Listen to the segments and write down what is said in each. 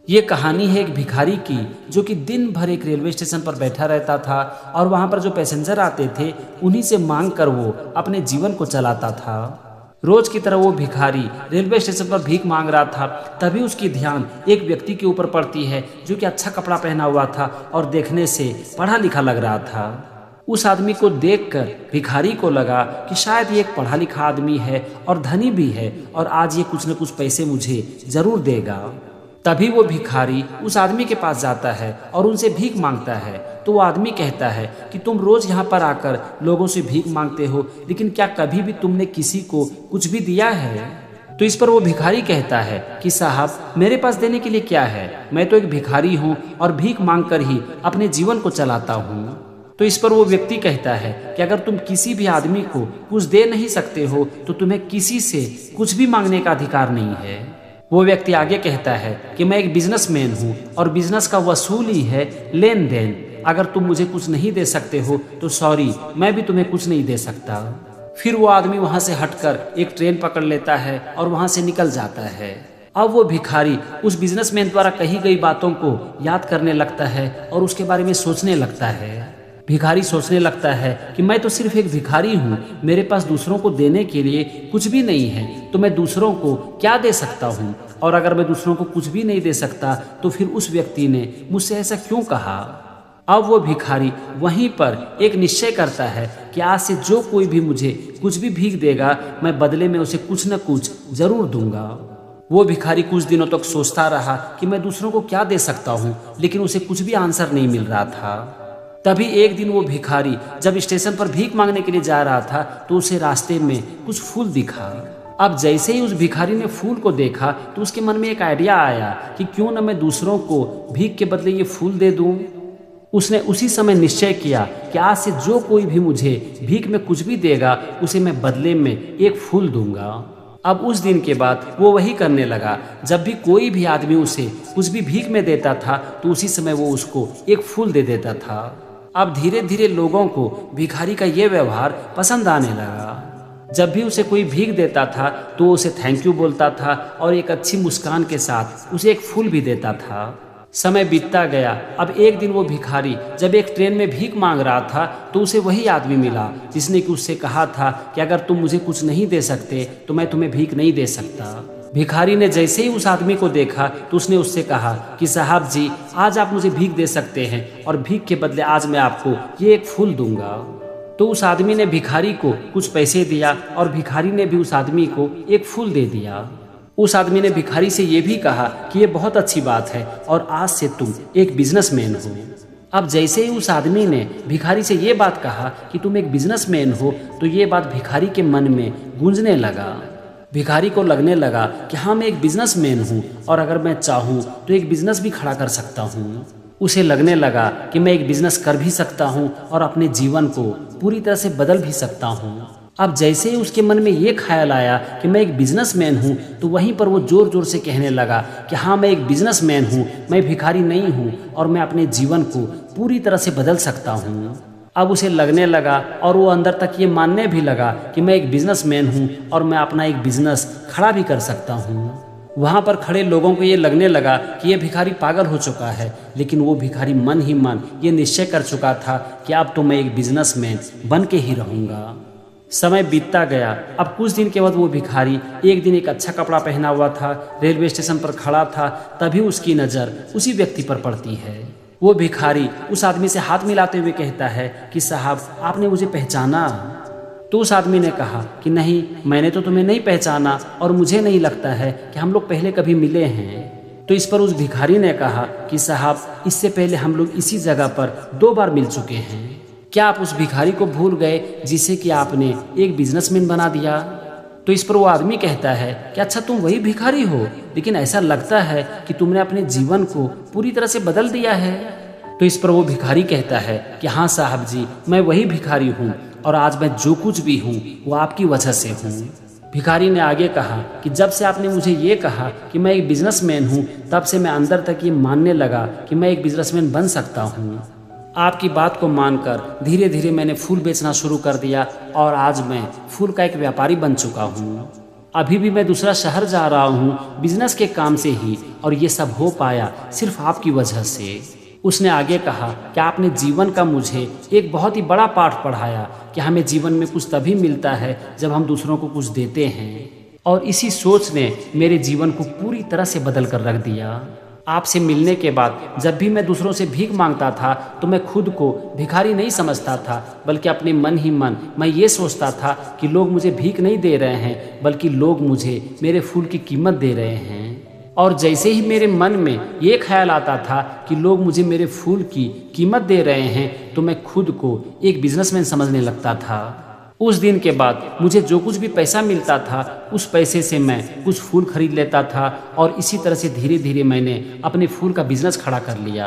ये कहानी है एक भिखारी की, जो कि दिन भर एक रेलवे स्टेशन पर बैठा रहता था और वहाँ पर जो पैसेंजर आते थे उन्हीं से मांग कर वो अपने जीवन को चलाता था। रोज की तरह वो भिखारी रेलवे स्टेशन पर भीख मांग रहा था। तभी उसकी ध्यान एक व्यक्ति के ऊपर पड़ती है, जो कि अच्छा कपड़ा पहना हुआ था और देखने से पढ़ा लिखा लग रहा था। उस आदमी को देखकर भिखारी को लगा कि शायद ये एक पढ़ा लिखा आदमी है और धनी भी है और आज ये कुछ न कुछ पैसे मुझे जरूर देगा। तभी वो भिखारी उस आदमी के पास जाता है और उनसे भीख मांगता है। तो वो आदमी कहता है कि तुम रोज यहाँ पर आकर लोगों से भीख मांगते हो, लेकिन क्या कभी भी तुमने किसी को कुछ भी दिया है? तो इस पर वो भिखारी कहता है कि साहब, मेरे पास देने के लिए क्या है, मैं तो एक भिखारी हूँ और भीख मांग कर ही अपने जीवन को चलाता हूँ। तो इस पर वो व्यक्ति कहता है कि अगर तुम किसी भी आदमी को कुछ दे नहीं सकते हो तो तुम्हें किसी से कुछ भी मांगने का अधिकार नहीं है। वो व्यक्ति आगे कहता है कि मैं एक बिजनेसमैन हूँ और बिजनेस का वसूल ही है लेन देन। अगर तुम मुझे कुछ नहीं दे सकते हो तो सॉरी, मैं भी तुम्हें कुछ नहीं दे सकता। फिर वो आदमी वहां से हटकर एक ट्रेन पकड़ लेता है और वहां से निकल जाता है। अब वो भिखारी उस बिजनेसमैन द्वारा कही गई बातों को याद करने लगता है और उसके बारे में सोचने लगता है। भिखारी सोचने लगता है कि मैं तो सिर्फ एक भिखारी हूँ, मेरे पास दूसरों को देने के लिए कुछ भी नहीं है, तो मैं दूसरों को क्या दे सकता हूँ? और अगर मैं दूसरों को कुछ भी नहीं दे सकता तो फिर उस व्यक्ति ने मुझसे ऐसा क्यों कहा? अब वो भिखारी वहीं पर एक निश्चय करता है कि आज से जो कोई भी मुझे कुछ भी भीख देगा, मैं बदले में उसे कुछ न कुछ जरूर दूंगा। वो भिखारी कुछ दिनों तक सोचता रहा कि मैं दूसरों को क्या दे सकता हूँ, लेकिन उसे कुछ भी आंसर नहीं मिल रहा था। तभी एक दिन वो भिखारी जब स्टेशन पर भीख मांगने के लिए जा रहा था तो उसे रास्ते में कुछ फूल दिखा। अब जैसे ही उस भिखारी ने फूल को देखा तो उसके मन में एक आइडिया आया कि क्यों न मैं दूसरों को भीख के बदले ये फूल दे दूं। उसने उसी समय निश्चय किया कि आज से जो कोई भी मुझे भीख में कुछ भी देगा उसे मैं बदले में एक फूल दूंगा। अब उस दिन के बाद वो वही करने लगा। जब भी कोई भी आदमी उसे कुछ भी भीख में देता था तो उसी समय वो उसको एक फूल दे देता था। अब धीरे धीरे लोगों को भिखारी का ये व्यवहार पसंद आने लगा। जब भी उसे कोई भीख देता था तो उसे थैंक यू बोलता था और एक अच्छी मुस्कान के साथ उसे एक फूल भी देता था। समय बीतता गया। अब एक दिन वो भिखारी जब एक ट्रेन में भीख मांग रहा था तो उसे वही आदमी मिला जिसने कि उससे कहा था कि अगर तुम मुझे कुछ नहीं दे सकते तो मैं तुम्हें भीख नहीं दे सकता। भिखारी ने जैसे ही उस आदमी को देखा तो उसने उससे कहा कि साहब जी, आज आप मुझे भीख दे सकते हैं और भीख के बदले आज मैं आपको ये एक फूल दूंगा। तो उस आदमी ने भिखारी को कुछ पैसे दिया और भिखारी ने भी उस आदमी को एक फूल दे दिया। उस आदमी ने भिखारी से ये भी कहा कि ये बहुत अच्छी बात है और आज से तुम एक बिजनेसमैन हो। अब जैसे ही उस आदमी ने भिखारी से ये बात कहा कि तुम एक बिजनेसमैन हो तो ये बात भिखारी के मन में गूंजने लगा। भिखारी को लगने लगा कि हाँ, मैं एक बिजनेसमैन हूँ और अगर मैं चाहूँ तो एक बिजनेस भी खड़ा कर सकता हूँ। उसे लगने लगा कि मैं एक बिजनेस कर भी सकता हूँ और अपने जीवन को पूरी तरह से बदल भी सकता हूँ। अब जैसे ही उसके मन में ये ख्याल आया कि मैं एक बिजनेसमैन हूँ तो वहीं पर वो जोर जोर से कहने लगा कि हाँ, मैं एक बिजनेसमैन हूँ, मैं भिखारी नहीं हूँ और मैं अपने जीवन को पूरी तरह से बदल सकता हूँ। अब उसे लगने लगा और वो अंदर तक ये मानने भी लगा कि मैं एक बिजनेसमैन हूँ और मैं अपना एक बिजनेस खड़ा भी कर सकता हूँ। वहाँ पर खड़े लोगों को ये लगने लगा कि ये भिखारी पागल हो चुका है, लेकिन वो भिखारी मन ही मन ये निश्चय कर चुका था कि अब तो मैं एक बिजनेसमैन बन के ही रहूँगा। समय बीतता गया। अब कुछ दिन के बाद वो भिखारी एक दिन एक अच्छा कपड़ा पहना हुआ था, रेलवे स्टेशन पर खड़ा था। तभी उसकी नज़र उसी व्यक्ति पर पड़ती है। वो भिखारी उस आदमी से हाथ मिलाते हुए कहता है कि साहब, आपने मुझे पहचाना? तो उस आदमी ने कहा कि नहीं, मैंने तो तुम्हें नहीं पहचाना और मुझे नहीं लगता है कि हम लोग पहले कभी मिले हैं। तो इस पर उस भिखारी ने कहा कि साहब, इससे पहले हम लोग इसी जगह पर 2 बार मिल चुके हैं। क्या आप उस भिखारी को भूल गए जिसे कि आपने एक बिजनेसमैन बना दिया? तो इस पर वो आदमी कहता है कि अच्छा, तुम वही भिखारी हो, लेकिन ऐसा लगता है कि तुमने अपने जीवन को पूरी तरह से बदल दिया है। तो इस पर वो भिखारी कहता है कि हाँ साहब जी, मैं वही भिखारी हूँ और आज मैं जो कुछ भी हूँ वो आपकी वजह से हूँ। भिखारी ने आगे कहा कि जब से आपने मुझे ये कहा कि मैं एक बिजनेसमैन हूँ, तब से मैं अंदर तक ये मानने लगा कि मैं एक बिजनेसमैन बन सकता हूँ। आपकी बात को मानकर धीरे धीरे मैंने फूल बेचना शुरू कर दिया और आज मैं फूल का एक व्यापारी बन चुका हूँ। अभी भी मैं दूसरा शहर जा रहा हूँ बिजनेस के काम से ही, और ये सब हो पाया सिर्फ आपकी वजह से। उसने आगे कहा कि आपने जीवन का मुझे एक बहुत ही बड़ा पाठ पढ़ाया कि हमें जीवन में कुछ तभी मिलता है जब हम दूसरों को कुछ देते हैं, और इसी सोच ने मेरे जीवन को पूरी तरह से बदल कर रख दिया। आपसे मिलने के बाद जब भी मैं दूसरों से भीख मांगता था तो मैं खुद को भिखारी नहीं समझता था, बल्कि अपने मन ही मन मैं ये सोचता था कि लोग मुझे भीख नहीं दे रहे हैं, बल्कि लोग मुझे मेरे फूल की कीमत दे रहे हैं। और जैसे ही मेरे मन में ये ख्याल आता था कि लोग मुझे मेरे फूल की कीमत दे रहे हैं, तो मैं खुद को एक बिजनेसमैन समझने लगता था। उस दिन के बाद मुझे जो कुछ भी पैसा मिलता था उस पैसे से मैं कुछ फूल खरीद लेता था, और इसी तरह से धीरे धीरे मैंने अपने फूल का बिजनेस खड़ा कर लिया।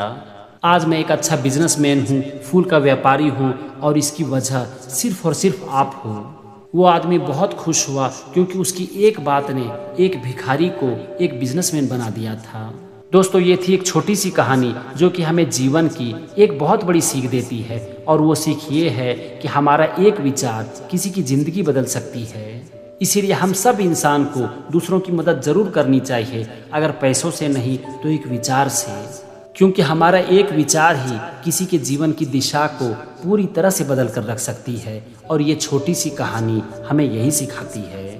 आज मैं एक अच्छा बिजनेसमैन हूँ, फूल का व्यापारी हूँ, और इसकी वजह सिर्फ और सिर्फ आप हो। वो आदमी बहुत खुश हुआ क्योंकि उसकी एक बात ने एक भिखारी को एक बिजनेसमैन बना दिया था। दोस्तों, ये थी एक छोटी सी कहानी जो कि हमें जीवन की एक बहुत बड़ी सीख देती है, और वो सीख ये है कि हमारा एक विचार किसी की ज़िंदगी बदल सकती है। इसीलिए हम सब इंसान को दूसरों की मदद ज़रूर करनी चाहिए, अगर पैसों से नहीं तो एक विचार से, क्योंकि हमारा एक विचार ही किसी के जीवन की दिशा को पूरी तरह से बदल कर रख सकती है। और ये छोटी सी कहानी हमें यही सिखाती है।